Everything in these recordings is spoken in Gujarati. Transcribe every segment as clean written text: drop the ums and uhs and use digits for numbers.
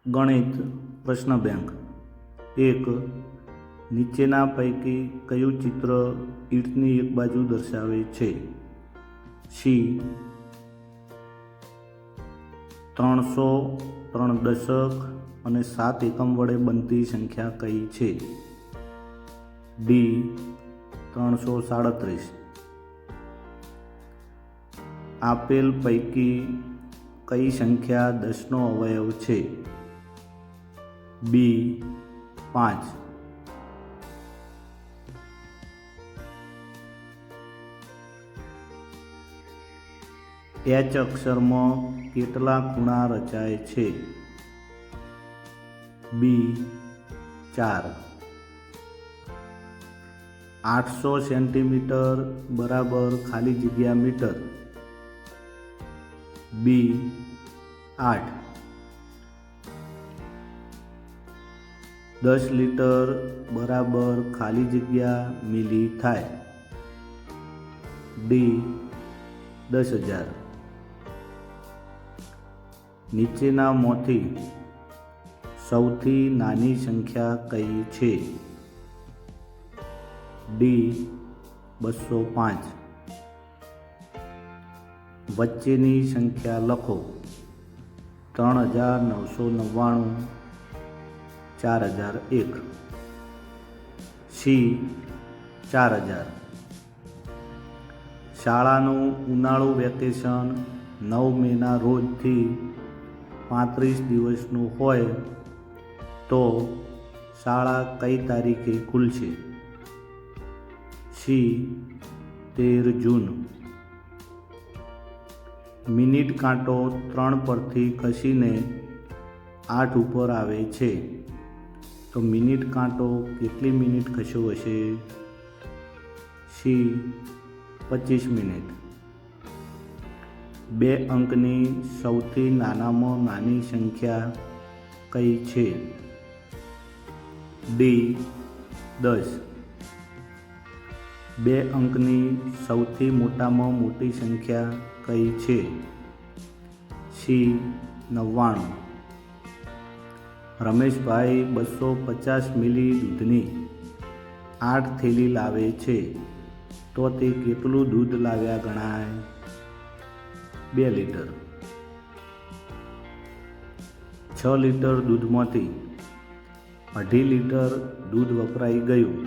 ગણિત પ્રશ્ન બેંક 1. નીચેના પૈકી કયું ચિત્ર ઈંટની એક બાજુ દર્શાવે છે? સી 300, 3 દશક અને 7 એકમ વડે બનતી સંખ્યા કઈ છે? ડી 337. આપેલ પૈકી કઈ સંખ્યા 10નો અવયવ છે? બી 5. એચ અક્ષરમાં કેટલા ખૂણા રચાય છે? બી 4. 800 સેન્ટીમીટર બરાબર ખાલી જગ્યા મીટર. બી 8. 10 લીટર બરાબર ખાલી જગ્યા મિલી થાય. ડી 10,000. નીચેનામાંથી સૌથી નાની સંખ્યા કઈ છે? ડી 205. વચ્ચેની સંખ્યા લખો. 3,999, 4,001. સી 4,000. શાળાનું ઉનાળુ વેકેશન 9 મેના રોજથી 35 દિવસનું હોય તો શાળા કઈ તારીખે ખુલશે? સી 13 જૂન. મિનિટ કાંટો 3 પરથી ખસીને 8 ઉપર આવે છે તો મિનિટ કાંટો કેટલી મિનિટ ખસ્યો હશે? C 25 minute. 2 અંકની સૌથી નાનામાં નાની સંખ્યા કઈ છે? ડી 10. 2 અંકની સૌથી મોટામાં મોટી સંખ્યા કઈ છે? સી 99. રમેશભાઈ 250 મિલી દૂધની 8 થેલી લાવે છે તો તે કેટલું દૂધ લાવ્યા ગણાય? 2 લીટર. 6 લીટર દૂધમાંથી 2.5 લીટર દૂધ વપરાઈ ગયું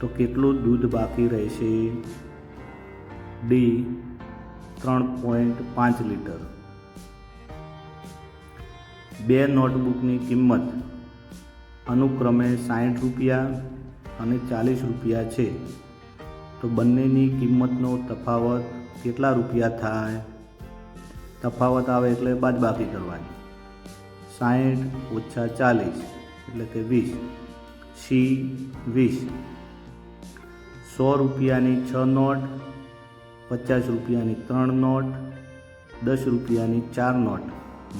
તો કેટલું દૂધ બાકી રહેશે? D 3.5 litre. 2 નોટબુકની કિંમત અનુક્રમે 60 રૂપિયા અને 40 રૂપિયા છે તો બંનેની કિંમતનો તફાવત કેટલા રૂપિયા થાય? તફાવત આવે એટલે બાદબાકી કરવાની. 60 ઓછા 40 એટલે કે 20. સી 20. 100 રૂપિયાની 6 નોટ, 50 રૂપિયાની 3 નોટ, 10 રૂપિયાની 4 નોટ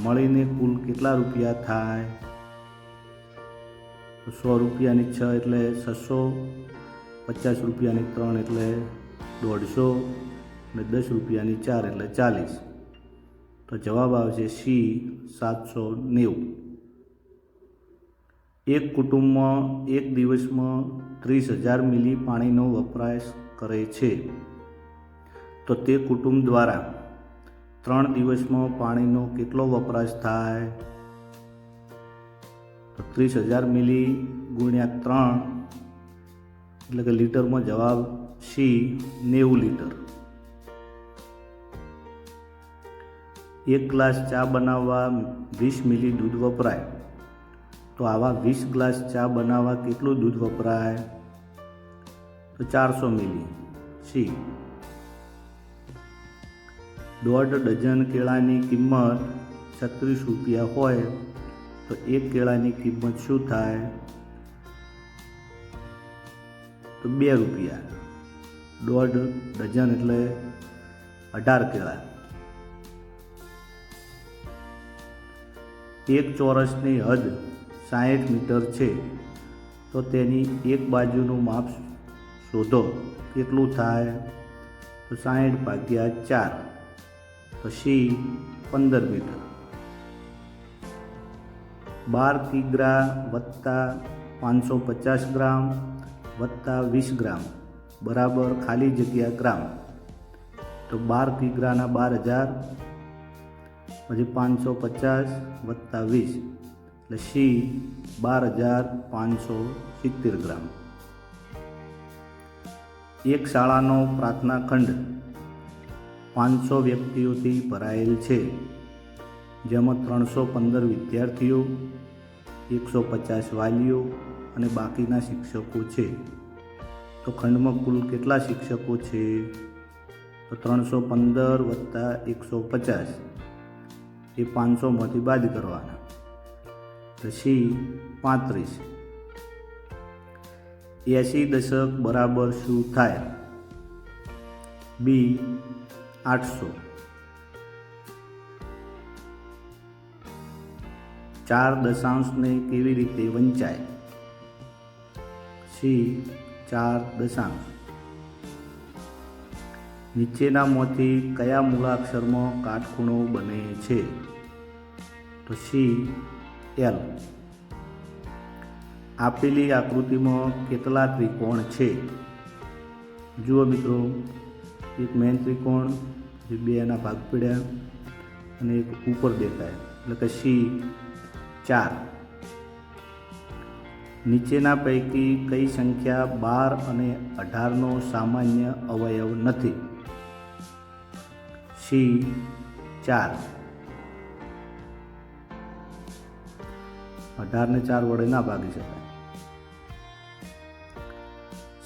મળીને કુલ કેટલા રૂપિયા થાય? 100 રૂપિયાની 6 એટલે 600, 50 રૂપિયાની 3 એટલે 150 અને 10 રૂપિયાની 4 એટલે 40. તો જવાબ આવશે સી 790. એક કુટુંબમાં એક દિવસમાં 30,000 મિલી પાણીનો વપરાશ કરે છે તો તે કુટુંબ દ્વારા 3 દિવસમાં પાણીનો કેટલો વપરાશ થાય? તો 30,000 મિલી ગુણ્યા 3 એટલે કે લીટરમાં જવાબ સી 90 લીટર. 1 ગ્લાસ ચા બનાવવા 20 મિલી દૂધ વપરાય તો આવા 20 ગ્લાસ ચા બનાવવા કેટલું દૂધ વપરાય? તો 400 મિલી. સી 1.5 ડઝન કેળાની કિંમત 36 રૂપિયા હોય તો એક કેળાની કિંમત શું થાય? તો 2 રૂપિયા. 1.5 ડઝન એટલે 18 કેળા. 1 ચોરસની હદ 60 મીટર છે તો તેની એક બાજુનું માપ શોધો. કેટલું થાય? તો 60 ભાગ્યા 4 તો સી 15 મીટર. 12 કિગ્રા વત્તા 550 ગ્રામ વત્તા 20 ગ્રામ બરાબર ખાલી જગ્યા ગ્રામ. તો 12 કિગ્રાના 12,000 પછી 550 વત્તા 20 એટલે સી 12,570 ગ્રામ. એક શાળાનો પ્રાર્થના ખંડ 500 વ્યક્તિઓથી ભરાયેલ છે, જેમાં 315 વિદ્યાર્થીઓ, 150 વાલીઓ અને બાકીના શિક્ષકો છે. તો ખંડમાં કુલ કેટલા શિક્ષકો છે? તો 315 વત્તા 150 એ 500માંથી બાદ કરવાના, પછી 35. 80 દશક બરાબર શું થાય? બી 800. 4 દશાંશને કેવી રીતે વંચાય? સી 4 દશાંશ. નીચેનામાંથી કયા મૂળાક્ષરમાં કાટખૂણો બને છે? તો સી એલ. આપેલી આકૃતિમાં કેટલા ત્રિકોણ છે? જુઓ મિત્રો, એક મેઇન ત્રિકોણ, જે 2 એના ભાગ પડ્યા અને એક ઉપર દેખાય, એટલે કે સી 4. નીચેના પૈકી કઈ સંખ્યા 12 અને 18નો સામાન્ય અવયવ નથી? સી 4. 18ને 4 વડે ના ભાગી શકાય.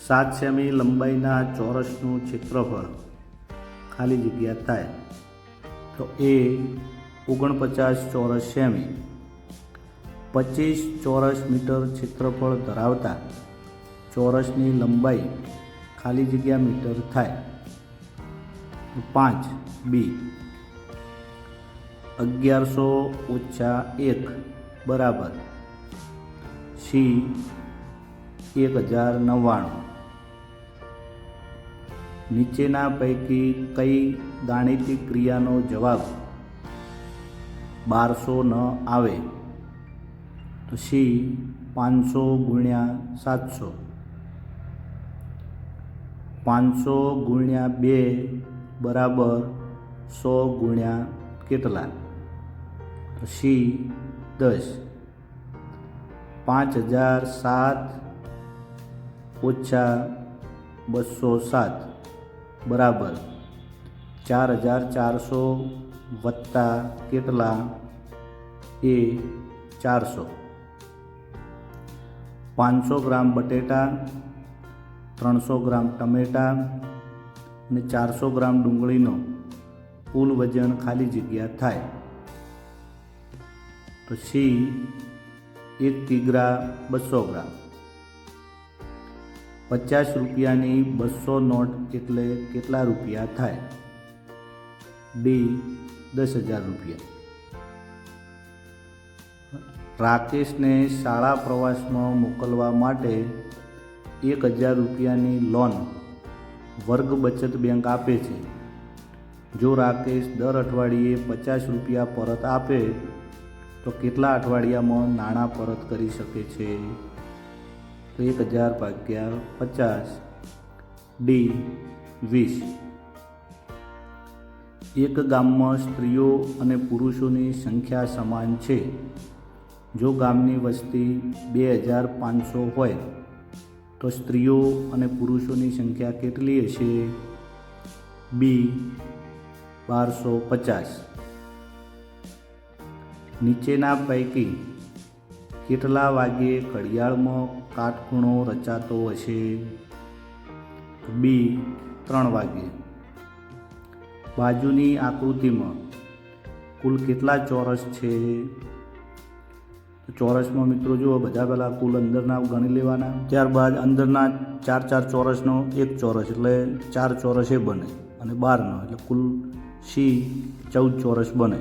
7 સેમી લંબાઈના ચોરસનું ક્ષેત્રફળ ખાલી જગ્યા થાય. તો એ 49 ચોરસ સેમી. 25 ચોરસ મીટર ક્ષેત્રફળ ધરાવતા ચોરસની લંબાઈ ખાલી જગ્યા મીટર થાય. 5 બી. 1100 - 1 બરાબર સી 1099. નીચેના પૈકી કઈ ગાણિતિક ક્રિયાનો જવાબ 1200 ન આવે? તો સી 500 × 700. 500 × 2 બરાબર 100 × કેટલા? તો સી 10. 5007 - 207 બરાબર 4400 વત્તા કેટલા? એ 400. 500 ગ્રામ બટેટા, 300 ગ્રામ ટમેટા અને 400 ગ્રામ ડુંગળીનો કુલ વજન ખાલી જગ્યા થાય. તો સી 1 કિગ્રા 200 ગ્રામ. 50 રૂપિયાની 200 નોટ એટલે કેટલા રૂપિયા થાય? ડી 10,000 રૂપિયા. રાકેશને શાળા પ્રવાસમાં મોકલવા માટે 1,000 રૂપિયાની લોન વર્ગ બચત બેંક આપે છે. જો રાકેશ દર અઠવાડિયે 50 રૂપિયા પરત આપે તો કેટલા અઠવાડિયામાં નાણાં પરત કરી શકે છે? તો 1,000 ભાગ્યા 50. ડી 20. એક ગામમાં સ્ત્રીઓ અને પુરુષોની સંખ્યા સમાન છે. જો ગામની વસ્તી 2500 હોય તો સ્ત્રીઓ અને પુરુષોની સંખ્યા કેટલી હશે? બી 1250. નીચેના પૈકી કેટલા વાગ્યે ઘડિયાળમાં કાટખૂણો રચાતો હશે? બી 3 વાગ્યે. બાજુની આકૃતિમાં કુલ કેટલા ચોરસ છે? ચોરસમાં મિત્રો જુઓ, બધા પહેલાં કુલ અંદરના ગણી લેવાના, ત્યારબાદ અંદરના 4 ચોરસનો એક ચોરસ એટલે 4 ચોરસ એ બને, અને બહારનો એટલે કુલ સી 14 ચોરસ બને.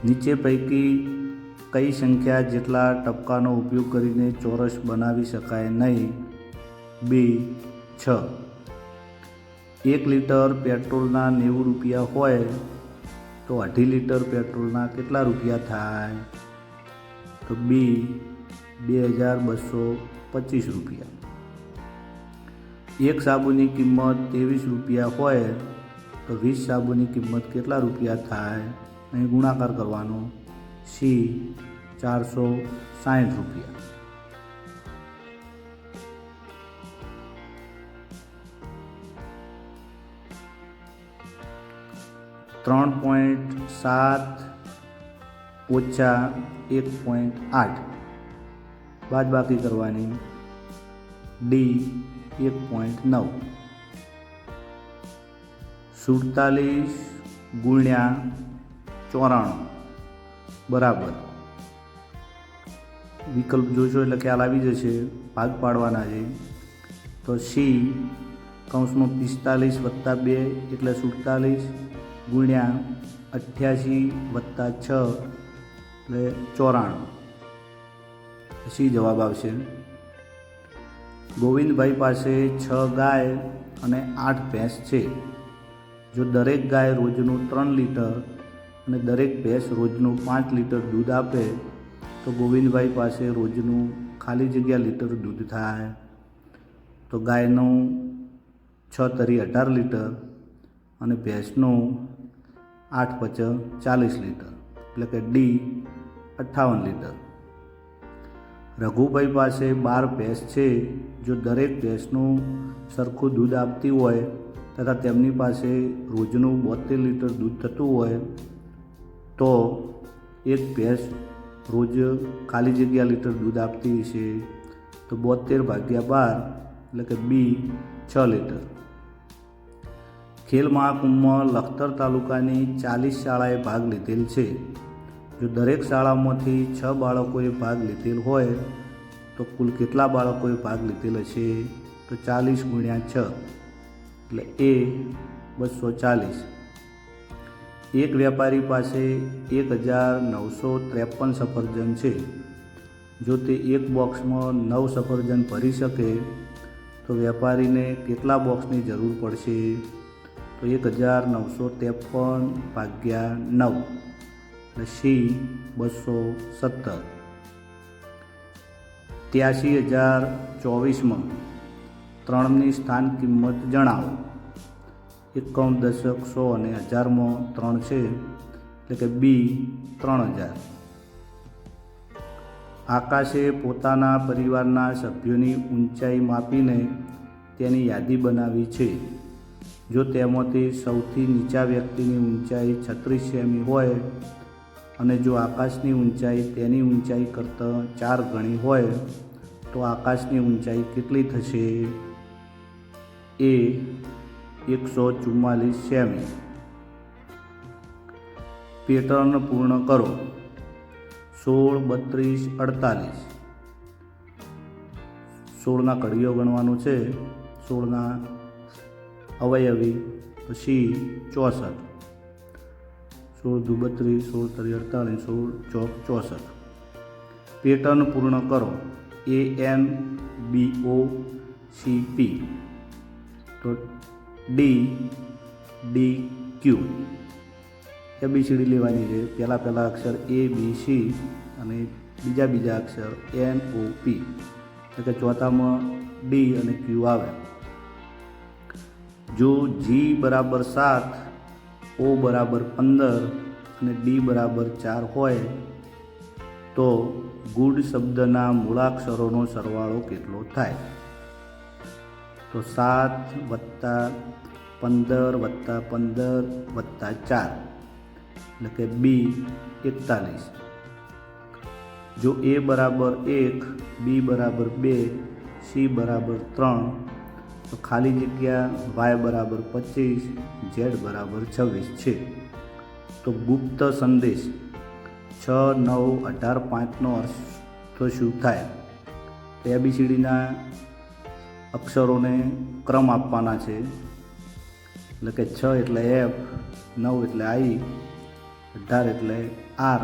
નીચે પૈકી કઈ સંખ્યા જેટલા ટપકાનો ઉપયોગ કરીને ચોરસ બનાવી શકાય નહીં? બી 6. 1 લીટર પેટ્રોલના 90 રૂપિયા હોય તો તો 2.5 લીટર પેટ્રોલના કેટલા રૂપિયા થાય? તો બી 2225 રૂપિયા. એક સાબુની કિંમત 23 રૂપિયા હોય તો 20 સાબુની કિંમત કેટલા રૂપિયા થાય? અહીં ગુણાકાર કરવાનો. સી 460 રૂપિયા. .7 ઓછા 1.8 બાદબાકી કરવાની. ડી 1.9. 47 ગુણ્યા 94 બરાબર, વિકલ્પ જોશો એટલે ખ્યાલ આવી જશે, ભાગ પાડવાના છે. તો સી કૌંસમાં 45 વત્તા 2 એટલે 47 ગુણ્યા 88 વત્તા 6 એટલે 94. સી જવાબ આવશે. ગોવિંદભાઈ પાસે 6 ગાય અને 8 ભેંસ છે. જો દરેક ગાય રોજનું 3 લીટર અને દરેક ભેંસ રોજનું 5 લીટર દૂધ આપે તો ગોવિંદભાઈ પાસે રોજનું ખાલી જગ્યા લીટર દૂધ થાય. તો ગાયનું 6 તરી 18 લીટર અને ભેંસનું 8 પચા 40 લીટર એટલે કે ડી 58 લીટર. રઘુભાઈ પાસે 12 ભેંસ છે. જો દરેક ભેંસનું સરખું દૂધ આપતી હોય તથા તેમની પાસે રોજનું 72 લીટર દૂધ થતું હોય તો એક ભેંસ રોજ ખાલી જગ્યા લીટર દૂધ આપતી હશે તો 72 ભાગ્યા 12 એટલે કે બી 6 લીટર. ખેલ મહાકુંભમાં લખતર તાલુકાની 40 શાળાએ ભાગ લીધેલ છે. જો દરેક શાળામાંથી 6 બાળકોએ ભાગ લીધેલ હોય તો કુલ કેટલા બાળકોએ ભાગ લીધેલ હશે? તો 40 ગુણ્યા 6 એટલે એ 240. એક વેપારી પાસે 1953 સફરજન છે. જો તે એક બોક્સમાં 9 સફરજન ભરી શકે તો વેપારીને કેટલા બોક્સની જરૂર પડશે? તો 1953 ભાગ્યા 9 એટલે સી 217. 83,024માં 3ની સ્થાન કિંમત જણાવો. એકમ, દશક, 100 અને 1000માં 3 છે એટલે કે બી 3000. આકાશે પોતાના પરિવારના સભ્યોની ઊંચાઈ માપીને તેની યાદી બનાવી છે. જો તેમાંથી સૌથી નીચા વ્યક્તિની ઊંચાઈ 36 સેમી હોય અને જો આકાશની ઊંચાઈ તેની ઊંચાઈ કરતાં 4 ગણી હોય તો આકાશની ઊંચાઈ કેટલી થશે? એ 144 સેમી. પેટર્ન પૂર્ણ કરો. 16, 32, 48. 16ના કડીઓ ગણવાનું છે. 16ના અવયવી તો સી 64. 16 દુ 32, 16 તરી 48, 16 ચોક 64. પેટર્ન પૂર્ણ કરો. ANBOCP તો DQ. ABCD લેવાની છે. પહેલા અક્ષર ABC અને બીજા અક્ષર NOP એટલે કે ચોથામાં D અને Q આવે. જો G બરાબર 7, O બરાબર 15 અને D બરાબર 4 હોય તો ગુડ શબ્દના મૂળાક્ષરોનો સરવાળો કેટલો થાય? તો 7 વત્તા 15 વત્તા 15 વત્તા 4 એટલે કે બી 41. જો A બરાબર 1, B બરાબર 2, C બરાબર 3 તો ખાલી જગ્યા Y બરાબર 25, Z બરાબર 26 છે. તો ગુપ્ત સંદેશ 6, 9, 18, 5નો અર્થ તો શું થાય? તો ABCDના અક્ષરોને ક્રમ આપવાના છે એટલે કે 6 એટલે F, 9 એટલે I, 18 એટલે R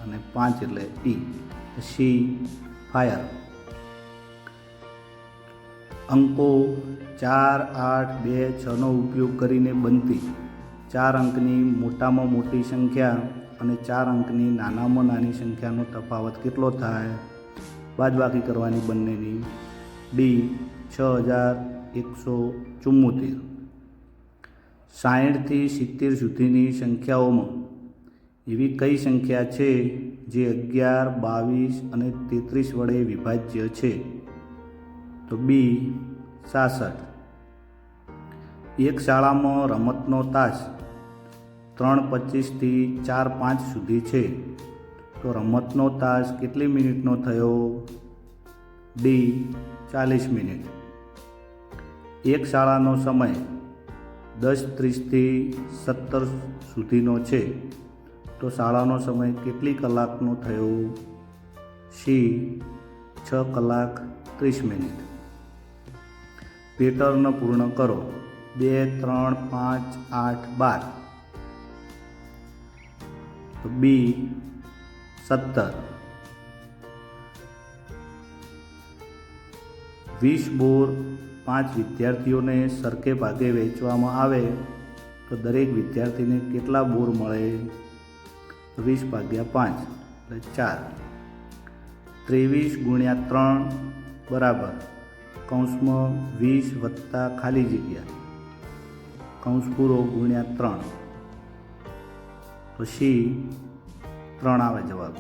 અને 5 એટલે E. C fire. અંકો 4, 8, 2, 6નો ઉપયોગ કરીને બનતી 4 અંકની મોટામાં મોટી સંખ્યા અને 4 અંકની નાનામાં નાની સંખ્યાનો તફાવત કેટલો થાય? બાદબાકી કરવાની બંનેની. ડી 6174. 60 થી 70 સુધીની સંખ્યાઓમાં એવી કઈ સંખ્યા છે જે 11, 22 અને 33 વડે વિભાજ્ય છે? તો બી 66. એક શાળામાં રમતનો તાસ 3:25 થી 4:05 સુધી છે, તો રમતનો તાસ કેટલી મિનિટનો થયો? D 40 minute. એક શાળાનો સમય 10:30 થી 17 સુધીનો છે, તો શાળાનો સમય કેટલી કલાકનો થયો? સી 6 કલાક 30 મિનિટ. પેટર્ન પૂર્ણ કરો. 2, 3, 5, 8, 12. તો બી 17. 20 બોર 5 વિદ્યાર્થીઓને સરખે ભાગે વહેંચવામાં આવે તો દરેક વિદ્યાર્થીને કેટલા બોર મળે? 20/5 એટલે 4. 23 × 3 બરાબર કૌંસમાં 20 વત્તા ખાલી જગ્યા કૌંસ પૂરો ગુણ્યા 3. તો સી 3 આવે જવાબ.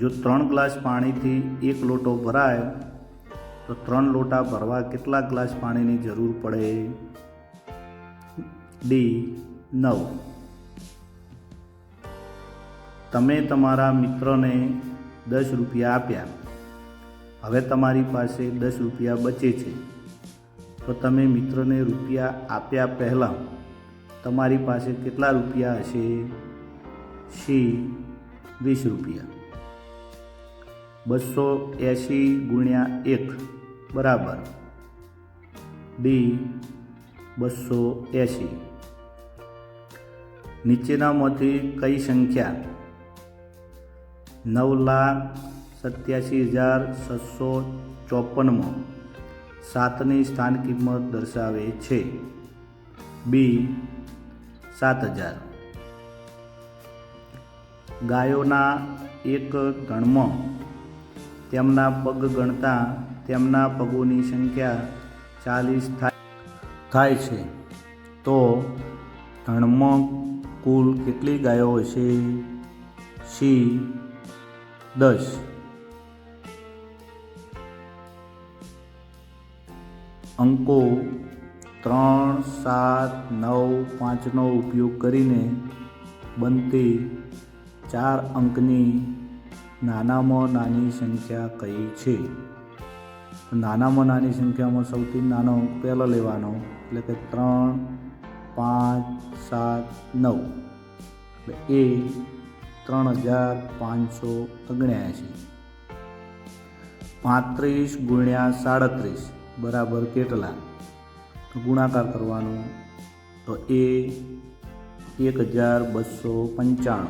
જો 3 ગ્લાસ પાણીથી 1 લોટો ભરાય તો 3 લોટા ભરવા કેટલા ગ્લાસ પાણીની જરૂર પડે? ડી 9. તમે તમારા મિત્રને 10 રૂપિયા આપ્યા. હવે તમારી પાસે 10 રૂપિયા બચે છે, તો તમે મિત્રને રૂપિયા આપ્યા પહેલાં તમારી પાસે કેટલા રૂપિયા હશે? સી 20 રૂપિયા. 280 × 1 બરાબર ડી 280. નીચેનામાંથી કઈ સંખ્યા 9,87,654માં 7ની સ્થાન કિંમત દર્શાવે છે? બી 7000. ગાયોના એક ગણમાં તેમના પગ ગણતા તેમના પગોની સંખ્યા 40 થાય છે, તો ગણમાં કુલ કેટલી ગાયો હશે? સી 10. અંકો 3, 7, 9, 5નો ઉપયોગ કરીને બનતી 4 અંકની નાનામાં નાની સંખ્યા કઈ છે? નાનામાં નાની સંખ્યામાં સૌથી નાનો અંક પહેલો લેવાનો, એટલે કે 3, 5, 7, 9. એટલે એ 3579. 35 × 37 બરાબર કેટલા? તો ગુણાકાર કરવાનો. તો એ 1295.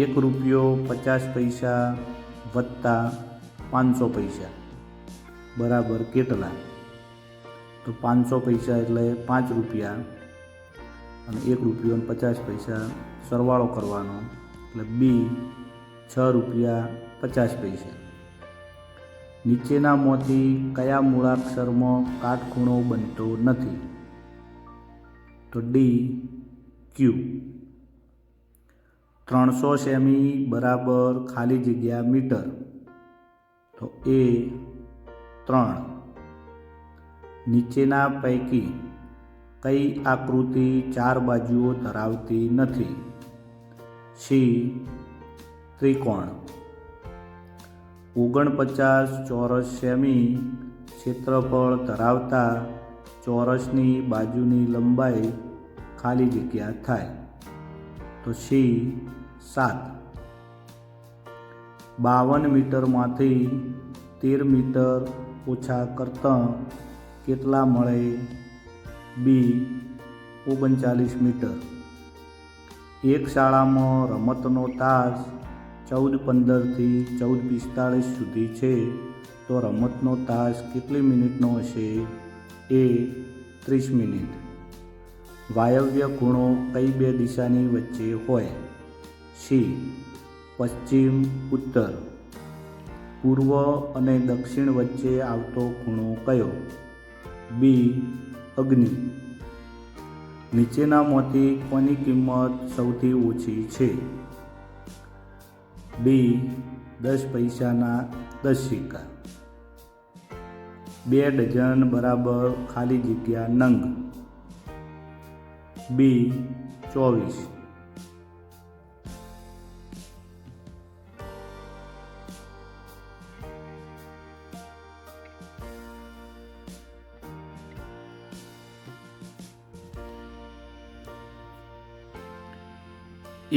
1 રૂપિયો 50 પૈસા વત્તા 500 પૈસા બરાબર કેટલા? તો 500 પૈસા એટલે 5 રૂપિયા અને 1 રૂપિયો અને 50 પૈસા સરવાળો કરવાનો, એટલે બી 6 રૂપિયા 50 પૈસા. નીચેનામાંથી કયા મૂળાક્ષરમાં કાટખૂણો બનતો નથી? તો ડી ક્યુ. 300 સેમી બરાબર ખાલી જગ્યા મીટર. તો એ 3. નીચેના પૈકી કઈ આકૃતિ 4 બાજુઓ ધરાવતી નથી? સી ત્રિકોણ. 49 ચોરસ સેમી ક્ષેત્રફળ ધરાવતા ચોરસની બાજુની લંબાઈ ખાલી જગ્યા થાય? તો સી 7. 52 મીટરમાંથી 13 મીટર ઓછા કરતાં કેટલા મળે? બી 39 મીટર. એક શાળામાં રમતનો તાસ 14:15 થી 14:45 સુધી છે, તો રમતનો તાસ કેટલી મિનિટનો હશે? એ 30 મિનિટ. વાયવ્ય ખૂણો કઈ બે દિશાની વચ્ચે હોય? સી. પશ્ચિમ ઉત્તર. પૂર્વ અને દક્ષિણ વચ્ચે આવતો ખૂણો કયો? બી. અગ્નિ. નીચેનામાંથી કોની કિંમત સૌથી ઓછી છે? ડી. 10 પૈસાના 10 સિક્કા. 2 ડઝન બરાબર ખાલી જગ્યા નંગ. બી. 24.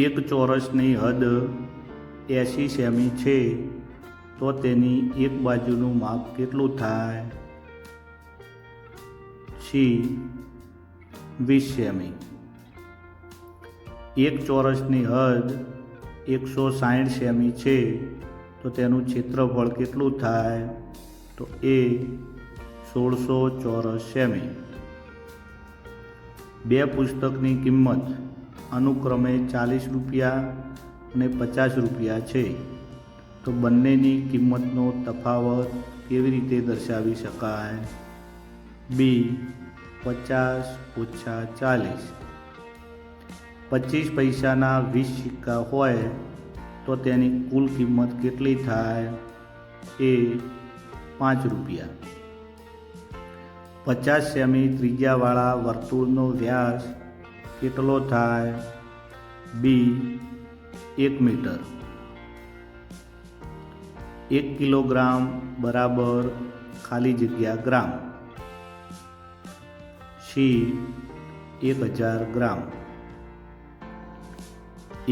એક ચોરસની હદ 80 સેમી છે તો તેની એક બાજુનું માપ કેટલું થાય? સી. 20 સેમી. એક ચોરસની હદ 160 સેમી છે તો તેનું ક્ષેત્રફળ કેટલું થાય? તો એ 1600 ચોરસ સેમી. 2 પુસ્તકની કિંમત અનુક્રમે 40 રૂપિયા અને 50 રૂપિયા છે તો બંનેની કિંમતનો તફાવત કેવી રીતે દર્શાવી શકાય? બી. 50 ઓછા 40. 25 પૈસાના 20 સિક્કા હોય તો તેની કુલ કિંમત કેટલી થાય? એ 5 રૂપિયા. 50 સેમી ત્રિજ્યાવાળા વર્તુળનો વ્યાસ કેટલો થાય? બી. 1 મીટર. 1 કિલોગ્રામ બરાબર ખાલી જગ્યા ગ્રામ. સી. 1000 ગ્રામ.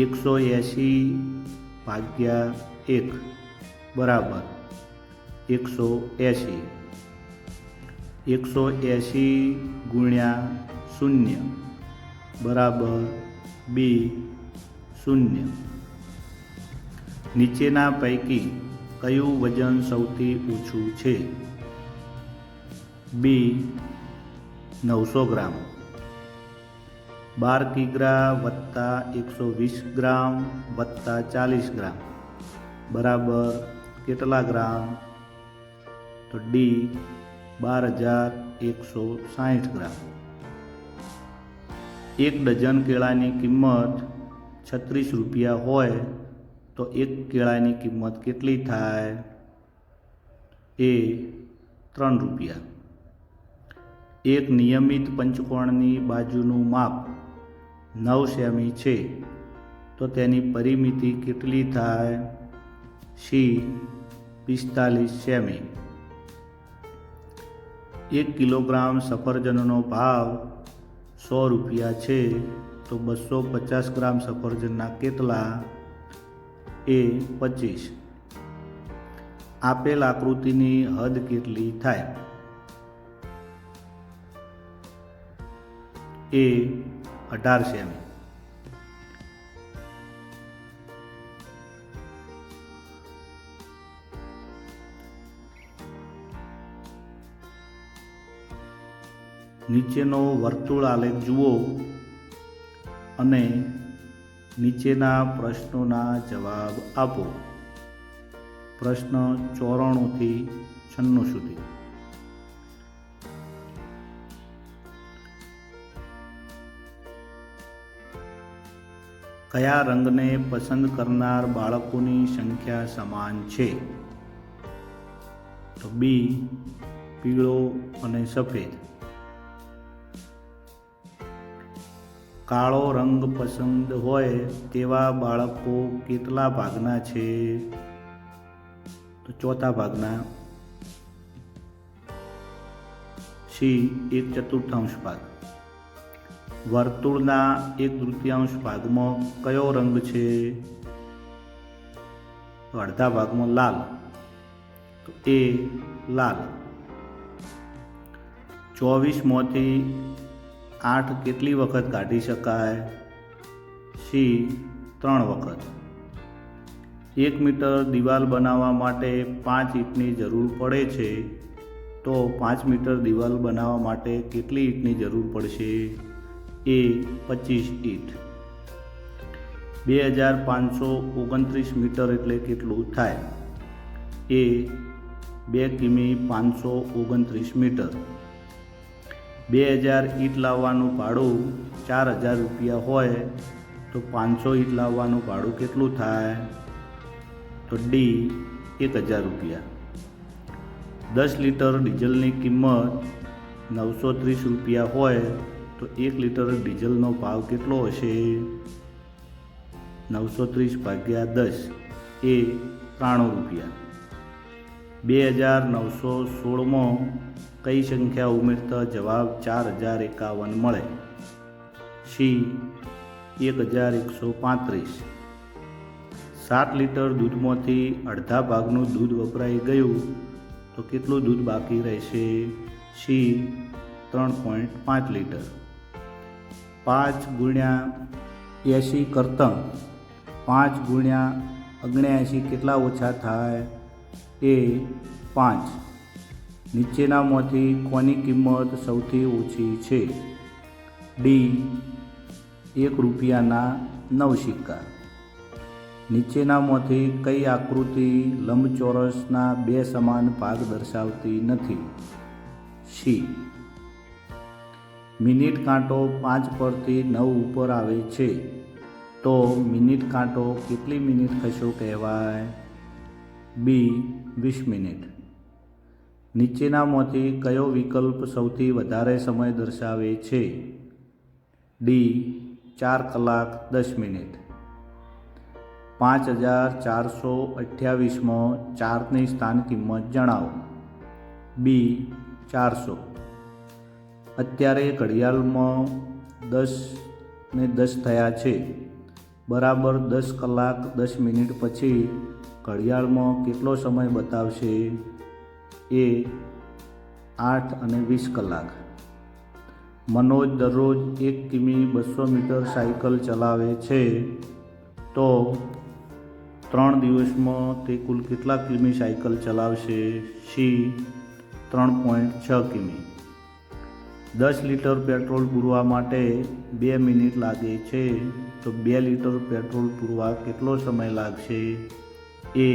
180 ભાગ્યા 1 બરાબર 180. 180 ગુણ્યા 0 બરાબર બી. 0. નીચેના પૈકી કયું વજન સૌથી ઓછું છે? બી. 900 ગ્રામ. 12 કિગ્રા વત્તા 120 ગ્રામ વત્તા 40 ગ્રામ બરાબર કેટલા ગ્રામ? તો ડી. 12,160 ગ્રામ. 1 ડઝન કેળાની કિંમત 36 રૂપિયા હોય તો 1 કેળાની કિંમત કેટલી થાય? એ 3 રૂપિયા. એક નિયમિત પંચકોણની બાજુનું માપ 9 સેમી છે તો તેની પરિમિતિ કેટલી થાય? સી. 45 સેમી. 1 કિલોગ્રામ સફરજનનો ભાવ 100 રૂપિયા છે તો 250 ગ્રામ સફરજનના કેટલા? એ 25. આપેલ આકૃતિની હદ કેટલી થાય? એ 18 સેમી. નીચેનો વર્તુળ આલેખ જુઓ અને નીચેના પ્રશ્નોના જવાબ આપો. પ્રશ્ન 94 થી 96 સુધી. કયા રંગને પસંદ કરનાર બાળકોની સંખ્યા સમાન છે? તો બી. પીળો અને સફેદ. કાળો રંગ પસંદ હોય તેવા બાળકો કેટલા ભાગના છે? તો ચોથા ભાગના. સી. 1/4 ભાગ. વર્તુળના 1/3 ભાગમાં કયો રંગ છે? તો અડધા ભાગમાં લાલ. તો એ લાલ. 24 માંથી 8 કેટલી વખત કાઢી શકાય? સી. 3 વખત. 1 મીટર દિવાલ બનાવવા માટે 5 ઈંટની જરૂર પડે છે તો 5 મીટર દિવાલ બનાવવા માટે કેટલી ઈંટની જરૂર પડશે? એ 25 ઈંટ. 2529 મીટર એટલે કેટલું થાય? એ 2 કિમી 529 મીટર. 2000 ઈંટ લાવવાનું ભાડું 4000 રૂપિયા હોય તો 500 ઈંટ લાવવાનું ભાડું કેટલું થાય? તો ડી 1000 રૂપિયા. 10 લીટર ડીઝલની કિંમત 930 રૂપિયા હોય તો 1 લીટર ડીઝલનો ભાવ કેટલો હશે? 930 ભાગ્યા 10 એ 93 રૂપિયા. 2916માં કઈ સંખ્યા ઉમેરતા જવાબ 4051 મળે? સી 1135. 7 લીટર દૂધમાંથી અડધા ભાગનું દૂધ વપરાઈ ગયું તો કેટલું દૂધ બાકી રહેશે? C 3.5 litre. 5 ગુણ્યા 80 કરતાં 5 ગુણ્યા 79 કેટલા ઓછા થાય? એ 5. નીચેનામાંથી કોની કિંમત સૌથી ઓછી છે? ડી 1 રૂપિયાના 9 સિક્કા. નીચેનામાંથી કઈ આકૃતિ લંબચોરસના 2 સમાન ભાગ દર્શાવતી નથી? સી. મિનિટ કાંટો 5 પરથી 9 ઉપર આવે છે તો મિનિટ કાંટો કેટલી મિનિટ ખસ્યો કહેવાય? બી 20 મિનિટ. નીચેનામાંથી કયો વિકલ્પ સૌથી વધારે સમય દર્શાવે છે? ડી 4 કલાક 10 મિનિટ. 5428માં 4ની સ્થાન કિંમત જણાવો. બી 400. અત્યારે ઘડિયાળમાં 10:10 થયા છે. બરાબર 10 કલાક 10 મિનિટ પછી ઘડિયાળમાં કેટલો સમય બતાવશે? એ 8:20 કલાક. મનોજ દરરોજ 1 કિમી 200 મીટર સાયકલ ચલાવે છે તો 3 દિવસમાં તે કુલ કેટલા કિમી સાયકલ ચલાવશે? સી 3.6 કિમી. 10 લીટર પેટ્રોલ પૂરવા માટે 2 મિનિટ લાગે છે તો 2 લીટર પેટ્રોલ પૂરવા કેટલો સમય લાગશે? એ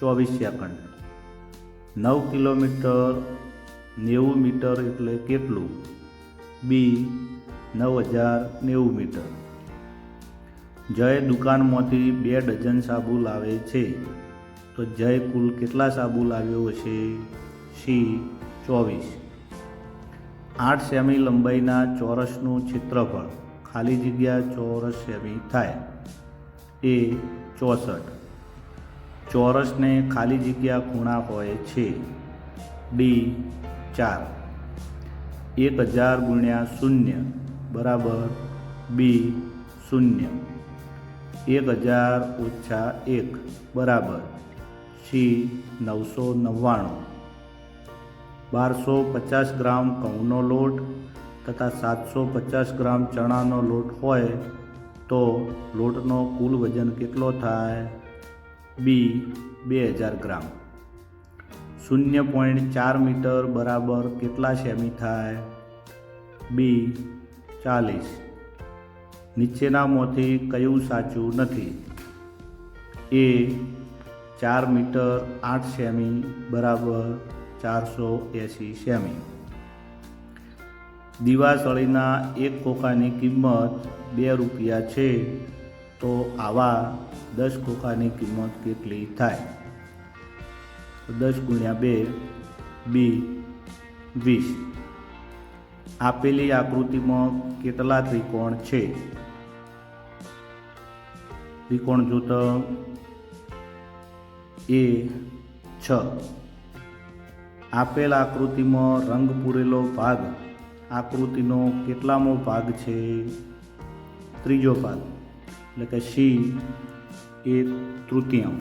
24 સેકન્ડ. 9 કિલોમીટર 90 મીટર એટલે કેટલું? બી 9090 મીટર. જય દુકાનમાંથી 2 ડઝન સાબુ લાવે છે તો જય કુલ કેટલા સાબુ લાવ્યો હશે? સી 24. 8 સેમી લંબાઈના ચોરસનું ક્ષેત્રફળ ખાલી જગ્યા ચોરસ સેમી થાય? એ 64. ચોરસને ખાલી જગ્યા ખૂણા હોય છે? ડી 4. 1000 ગુણ્યા 0 બરાબર બી 0. 1000 ઓછા 1 બરાબર સી 999. 1250 ગ્રામ ઘઉંનો લોટ તથા 750 ગ્રામ ચણાનો લોટ હોય તો લોટનો કુલ વજન કેટલો થાય? બી 2000 ગ્રામ. 0.4 મીટર બરાબર કેટલા સેમી થાય? બી 40. નીચેનામાંથી કયું સાચું નથી? એ 4 મીટર 8 સેમી બરાબર 480 સેમી. દિવાસળીના 1 ખોખાની કિંમત 2 રૂપિયા છે તો આવા 10 ખોખાની કિંમત કેટલી થાય? 10 ગુણ્યા 2 બી 20. આપેલી આકૃતિમાં કેટલા ત્રિકોણ છે? ત્રિકોણ જોતા એ 6. આપેલ આકૃતિમાં રંગ પૂરેલો ભાગ આકૃતિનો કેટલામો ભાગ છે? ત્રીજો ભાગ એટલે કે સી 1/3.